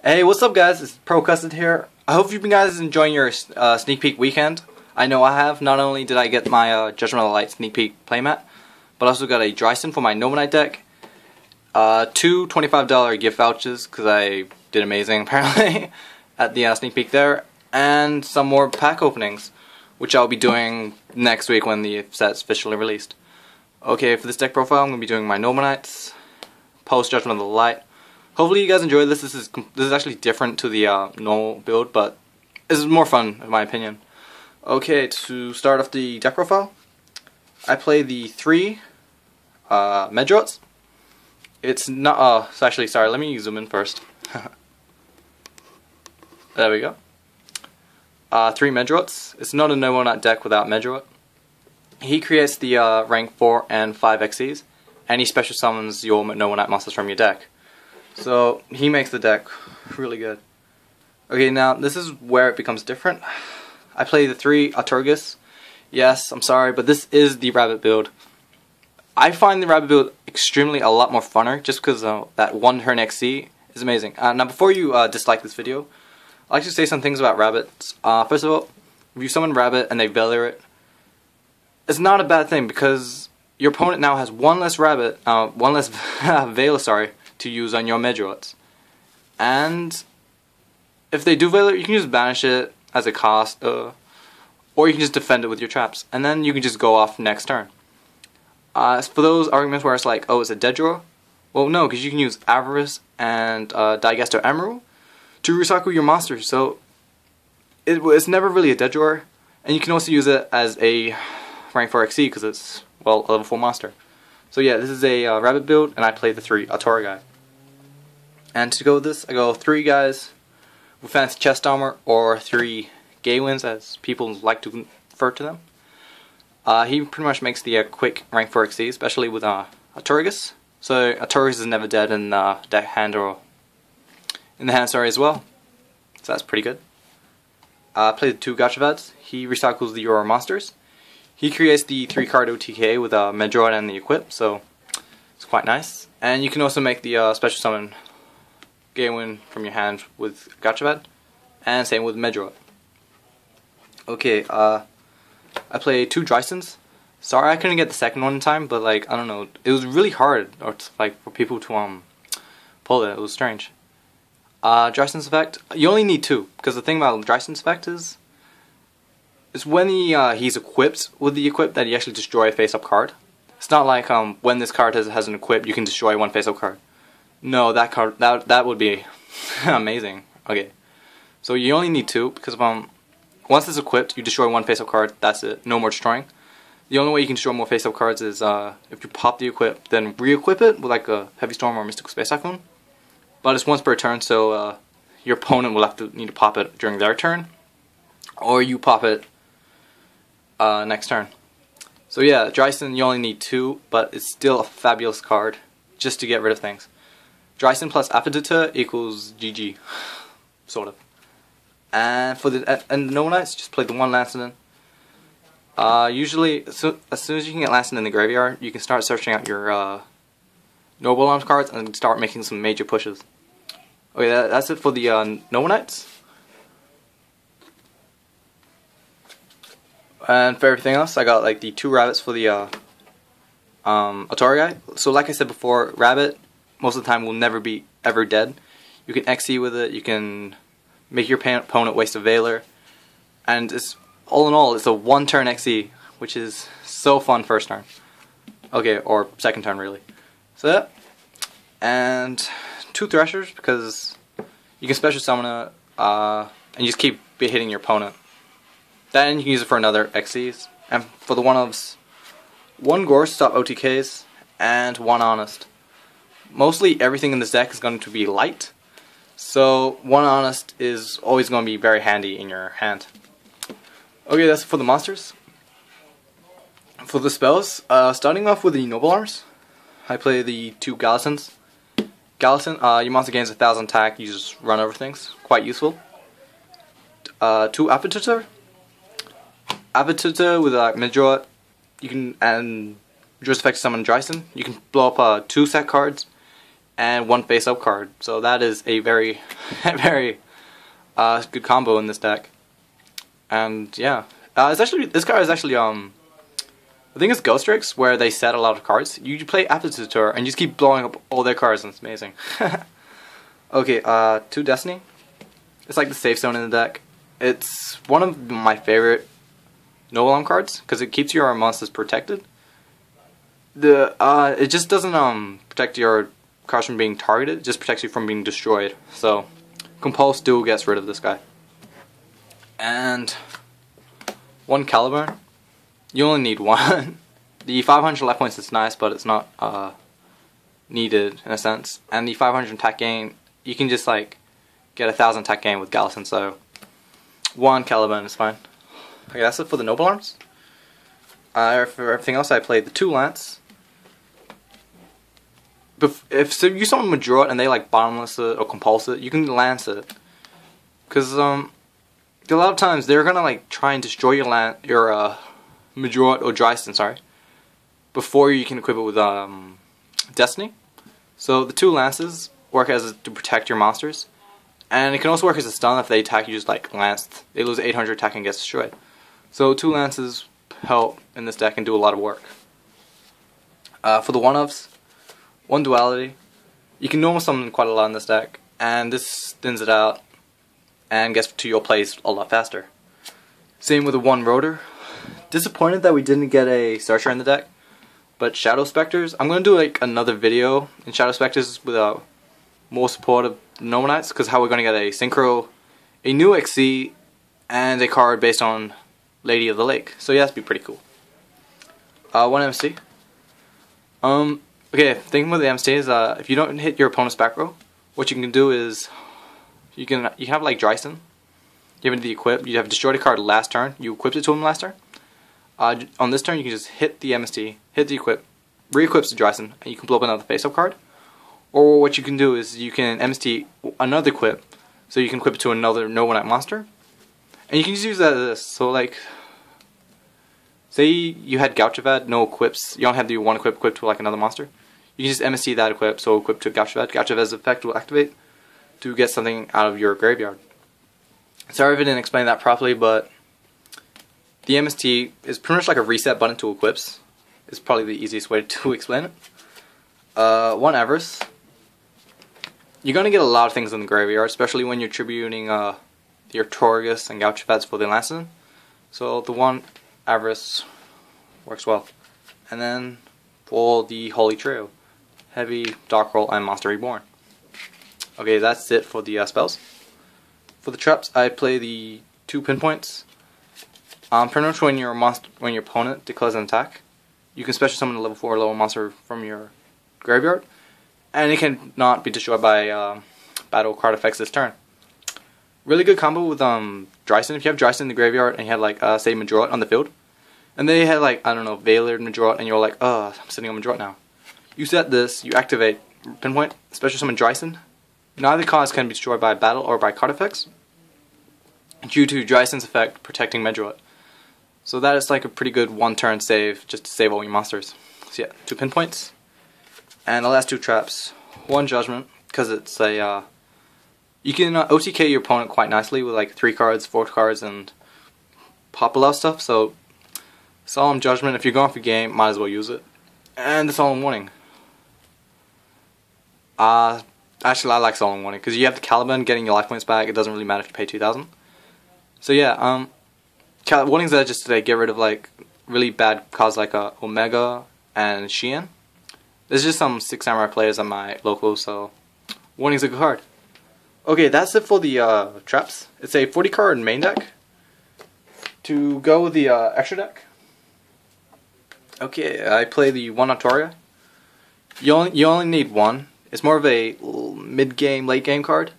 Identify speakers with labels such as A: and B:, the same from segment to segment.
A: Hey, what's up guys? It's Pro Custard here. I hope you guys enjoying your sneak peek weekend. I know I have. Not only did I get my Judgment of the Light sneak peek playmat, but I also got a Dryson for my Nova Knight deck, two $25 gift vouchers because I did amazing apparently at the sneak peek there, and some more pack openings, which I'll be doing next week when the set's officially released. Okay, for this deck profile I'm going to be doing my Nova Knights, post Judgment of the Light. Hopefully you guys enjoy this. This is actually different to the normal build, but this is more fun in my opinion. Okay, to start off the deck profile, I play the three Medrots. It's not. It's actually, sorry. Let me zoom in first. There we go. Three Medrots. It's not a Nova Knight deck without Medrot. He creates the rank 4 and 5 XCs, and he special summons your Nova Knight monsters from your deck. So he makes the deck really good. Okay, now this is where it becomes different. I play the three Arturgus. Yes, I'm sorry, but this is the rabbit build. I find the rabbit build extremely a lot more funner just because that one turn XC is amazing. Now before you dislike this video, I'd like to say some things about rabbits. First of all, if you summon rabbit and they Valor it, it's not a bad thing because your opponent now has one less rabbit, one less Valor, sorry, to use on your Medrots. And if they do Valor, you can just banish it as a cost, or you can just defend it with your traps, and then you can just go off next turn. As for those arguments where it's like, oh, it's a dead draw, well, no, because you can use Avarice and Digaster Emerald to recycle your monsters, so it's never really a dead drawer, and you can also use it as a rank 4 XC because it's, well, a level 4 monster. So yeah, this is a rabbit build, and I play the three Artura. And to go with this, I go three guys with fancy chest armor, or three Gaywins as people like to refer to them. He pretty much makes the quick rank 4 XC, especially with Arturgus. So Arturgus is never dead in the deck hand or in the hand, sorry, as well. So that's pretty good. I play the two Gachavads. He recycles the Euro monsters. He creates the 3-card OTK with Medroid and the equip, so it's quite nice. And you can also make the special summon Gaywin from your hand with Gachavad, and same with Medroid. Okay, I play two Drysons. Sorry I couldn't get the second one in time, but like, I don't know, it was really hard for people to pull it. It was strange. Dryson's effect, you only need two, because the thing about Dryson's effect is it's when he's equipped with the equip that he actually destroy a face-up card. It's not like when this card has an equip, you can destroy one face-up card. No, that card that would be amazing. Okay, so you only need two because once it's equipped, you destroy one face-up card. That's it. No more destroying. The only way you can destroy more face-up cards is if you pop the equip, then re-equip it with like a Heavy Storm or Mystical Space Cyclone. But it's once per turn, so your opponent will need to pop it during their turn, or you pop it next turn. So yeah, Dryson, you only need two, but it's still a fabulous card just to get rid of things. Dryson plus Apodita equals GG, sort of. And for the Nova Knights, just play the one Lancedon. Usually, as soon as you can get Lancedon in the graveyard, you can start searching out your Noble Arms cards and start making some major pushes. Okay, that's it for the Nova Knights. And for everything else, I got like the two rabbits for the Artura. So like I said before, rabbit most of the time will never be ever dead. You can XE with it, you can make your opponent waste a Valor, and it's all in all, it's a one turn XE, which is so fun first turn. Okay, or second turn really. So yeah, and two Threshers because you can special summon it, and you just keep hitting your opponent. Then you can use it for another XCs, and for the one-ofs, one Gorse to stop OTKs, and one Honest. Mostly everything in this deck is going to be light, so one Honest is always going to be very handy in your hand. Okay, that's for the monsters. For the spells, starting off with the Noble Arms, I play the two Gallisons. Gallison, your monster gains 1,000 attack, you just run over things, quite useful. Two Apodita. Apodita with Medroid, you can, and just effect summon Dryson. You can blow up two set cards and one face-up card. So that is a very very good combo in this deck. And yeah, it's actually, this card is actually I think it's Ghost Tricks, where they set a lot of cards. You play Aptitude Tour and you just keep blowing up all their cards, and it's amazing. Okay, 2 Destiny. It's like the safe zone in the deck. It's one of my favorite Noble Arm cards because it keeps your monsters protected. It just doesn't protect your cards from being targeted. It just protects you from being destroyed. So Compulse Duel gets rid of this guy. And 1 Caliburn. You only need 1. The 500 life points is nice, but it's not needed in a sense. And the 500 attack gain, you can just like get 1000 attack gain with Gallison, so 1 Caliburn is fine. Okay, that's it for the Noble Arms. For everything else, I played the 2 Lance. If you summon Madrot and they like Bottomless it or Compulse it, you can Lance it. Because a lot of times they're gonna like try and destroy your Madrot or Dryston, sorry, before you can equip it with Destiny. So the 2 Lances work as to protect your monsters, and it can also work as a stun. If they attack you, just like Lance, they lose 800 attack and get destroyed. So 2 Lances help in this deck and do a lot of work. For the 1-ofs, 1 Duality. You can normal summon quite a lot in this deck, and this thins it out and gets to your place a lot faster. Same with the 1 Rotor. Disappointed that we didn't get a Searcher in the deck, but Shadow Spectres, I'm going to do like another video in Shadow Spectres with more support of Noble Knights, because how we're going to get a Synchro, a new XC, and a card based on Lady of the Lake. So yeah, that'd be pretty cool. 1 MC. Okay, thinking with the MC is if you don't hit your opponent's back row, what you can do is you have like Dryston. You have the equip. You have destroyed a card last turn. You equipped it to him last turn. On this turn, you can just hit the MST, hit the equip, re-equips the Dryston, and you can blow up another face-up card. Or what you can do is you can MST another equip, so you can equip it to another Noble Knight monster. And you can just use that as this. So like, say you had Gauchavad, no equips, you don't have the 1 equip equipped to like another monster. You can just MST that equip, so equip to Gauchavad. Gauchavad's effect will activate to get something out of your graveyard. Sorry if I didn't explain that properly, but the MST is pretty much like a reset button to equips. It's probably the easiest way to explain it. 1 Avarice. You're going to get a lot of things in the graveyard, especially when you're tributing your Torgus and Gauchavads for the Lancin. So the 1 Avarice works well. And then for the Holy Trio, Heavy, Dark Roll, and Monster Reborn. Okay, that's it for the spells. For the traps, I play the 2 Pinpoints. Pretty much when your opponent declares an attack, you can special summon a level 4 level monster from your graveyard, and it can not be destroyed by battle card effects this turn. Really good combo with Dryston. If you have Dryston in the graveyard and you had like say Madrot on the field, and they had like, I don't know, Valor Madrot, and you're like, I'm sitting on Madrot now. You set this, you activate Pinpoint, special summon Dryston. Neither cards can be destroyed by battle or by card effects, due to Dryston's effect protecting Madrot. So that is like a pretty good 1-turn save, just to save all your monsters. So yeah, 2 Pinpoints. And the last 2 traps. 1 Judgment, because it's a, you can OTK your opponent quite nicely with like 3 cards, 4 cards, and pop a lot of stuff. So Solemn Judgment, if you're going for game, might as well use it. And the Solemn Warning. Actually, I like Solemn Warning, because you have the Caliburn getting your life points back. It doesn't really matter if you pay 2,000. So yeah, warnings are just to get rid of like really bad cards like Omega and Xian. There's just some 6 Samurai players on my local, so warning's a good card. Okay, that's it for the traps. It's a 40 card main deck. To go with the extra deck, okay, I play the 1 Artoria. You only need 1. It's more of a mid-game, late-game card.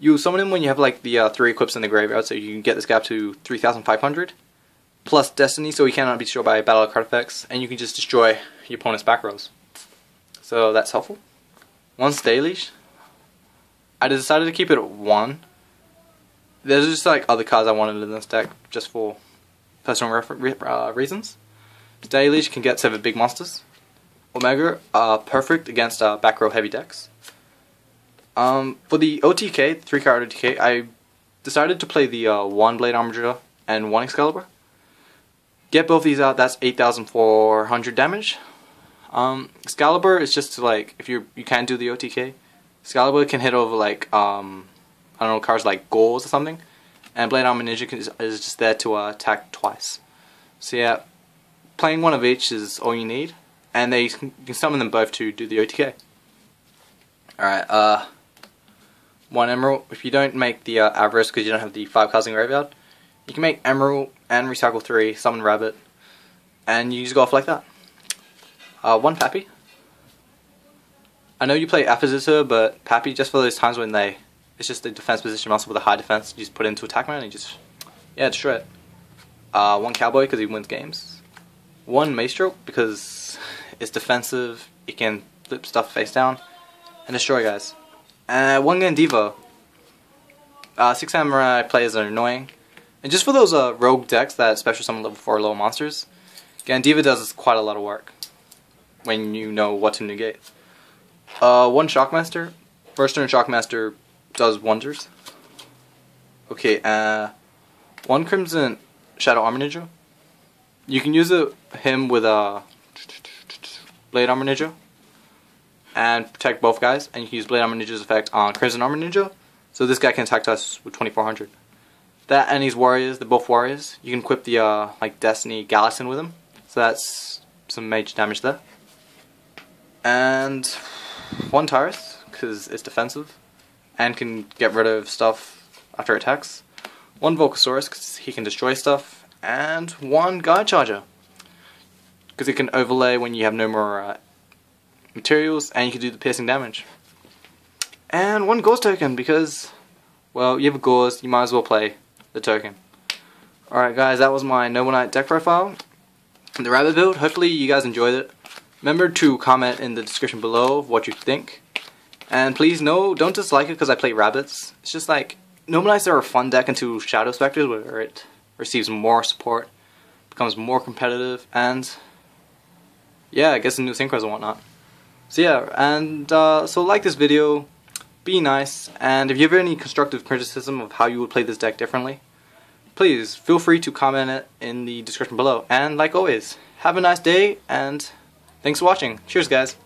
A: You summon him when you have like the 3 equips in the graveyard, so you can get this guy up to 3,500. Plus Destiny, so he cannot be destroyed by battle card effects, and you can just destroy your opponent's back rows. So that's helpful. 1 Stay Leash. I decided to keep it at 1. There's just like other cards I wanted in this deck, just for personal reasons. Stay Leash can get 7 big monsters. Omega, perfect against back row heavy decks. For the OTK, 3-card OTK, I decided to play the 1 Blade Armageddon and 1 Excalibur. Get both these out, that's 8,400 damage. Excalibur is just to, like, if you can't do the OTK, Excalibur can hit over like I don't know, cards like Ghouls or something, and Blade Armor Ninja is just there to attack twice. So yeah, playing one of each is all you need, and you can summon them both to do the OTK. Alright, 1 Emerald. If you don't make the Avarice because you don't have the 5 cards in graveyard, you can make Emerald and recycle 3, summon Rabbit, and you just go off like that. 1 Pappy. I know you play Appositor, but Pappy, just for those times when it's just a defense position muscle with a high defense, you just put it into attack mode and you just, yeah, destroy it. 1 Cowboy because he wins games. 1 Maestro because it's defensive, it can flip stuff face down and destroy guys. 1 Gandiva. 6 Samurai players are annoying. And just for those rogue decks that special summon level 4 low monsters, Gandiva does quite a lot of work when you know what to negate. 1 Shockmaster. First turn Shockmaster does wonders. Okay, 1 Crimson Shadow Armor Ninja. You can use him with a Blade Armor Ninja and protect both guys, and you can use Blade Armor Ninja's effect on Crimson Armor Ninja, so this guy can attack us with 2400. That and these warriors, they're both warriors. You can equip the like Destiny Galaxin with him, so that's some major damage there. And 1 Tyrus, because it's defensive and can get rid of stuff after attacks. 1 Volcasaurus, because he can destroy stuff. And 1 Guide Charger, because he can overlay when you have no more materials, and you can do the piercing damage. And 1 Gauze token, because, well, you have a Gauze, you might as well play the token. Alright guys, that was my Noble Knight deck profile. The Rabbit build, hopefully you guys enjoyed it. Remember to comment in the description below of what you think. And please, don't dislike it because I play rabbits. It's just like, Noble Knights are a fun deck into Shadow Spectres where it receives more support, becomes more competitive, and yeah, I guess the new synchros and whatnot. So yeah, and so like this video, be nice, and if you have any constructive criticism of how you would play this deck differently, please feel free to comment it in the description below. And like always, have a nice day, and thanks for watching. Cheers guys.